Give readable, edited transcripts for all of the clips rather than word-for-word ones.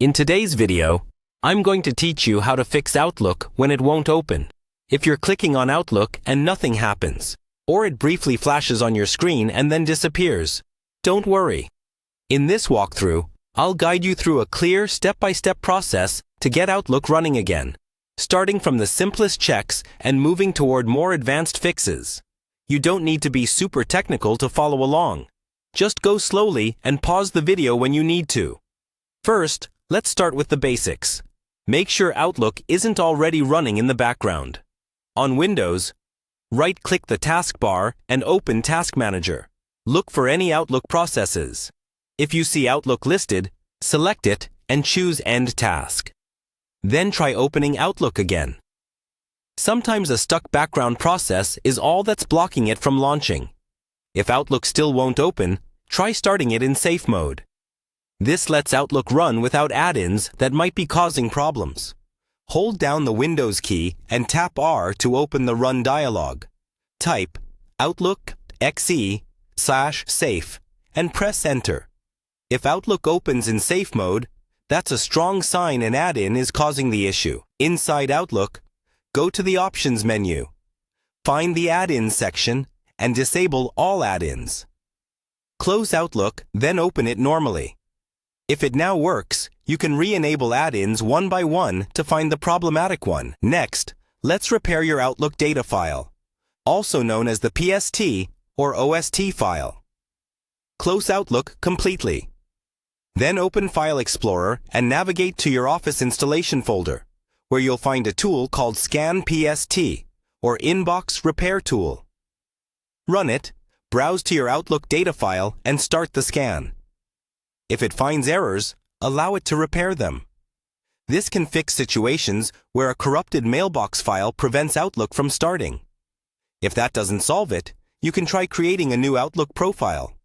In today's video, I'm going to teach you how to fix Outlook when it won't open. If you're clicking on Outlook and nothing happens, or it briefly flashes on your screen and then disappears, don't worry. In this walkthrough, I'll guide you through a clear step-by-step process to get Outlook running again, starting from the simplest checks and moving toward more advanced fixes. You don't need to be super technical to follow along. Just go slowly and pause the video when you need to. First, let's start with the basics. Make sure Outlook isn't already running in the background. On Windows, right-click the taskbar and open Task Manager. Look for any Outlook processes. If you see Outlook listed, select it and choose End Task. Then try opening Outlook again. Sometimes a stuck background process is all that's blocking it from launching. If Outlook still won't open, try starting it in safe mode. This lets Outlook run without add-ins that might be causing problems. Hold down the Windows key and tap R to open the Run dialog. Type Outlook XE/safe and press Enter. If Outlook opens in safe mode, that's a strong sign an add-in is causing the issue. Inside Outlook, go to the Options menu. Find the Add-ins section and disable all add-ins. Close Outlook, then open it normally. If it now works, you can re-enable add-ins one by one to find the problematic one. Next, let's repair your Outlook data file, also known as the PST or OST file. Close Outlook completely. Then open File Explorer and navigate to your Office installation folder, where you'll find a tool called Scan PST or Inbox Repair Tool. Run it, browse to your Outlook data file, and start the scan. If it finds errors, allow it to repair them. This can fix situations where a corrupted mailbox file prevents Outlook from starting. If that doesn't solve it, you can try creating a new Outlook profile.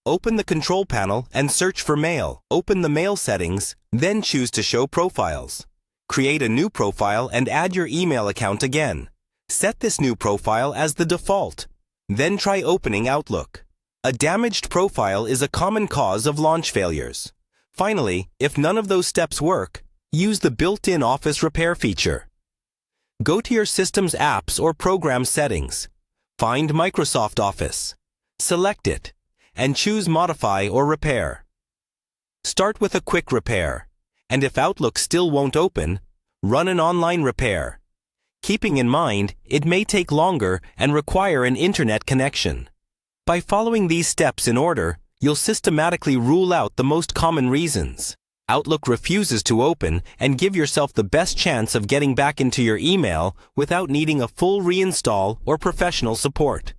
Open the control panel and search for Mail. Open the Mail settings, then choose to show profiles. Create a new profile and add your email account again. Set this new profile as the default. Then try opening Outlook. A damaged profile is a common cause of launch failures. Finally, if none of those steps work, use the built-in Office repair feature. Go to your system's apps or program settings. Find Microsoft Office. Select it, and choose Modify or Repair. Start with a quick repair, and if Outlook still won't open, run an online repair. Keeping in mind, it may take longer and require an internet connection. By following these steps in order, you'll systematically rule out the most common reasons Outlook refuses to open and give yourself the best chance of getting back into your email without needing a full reinstall or professional support.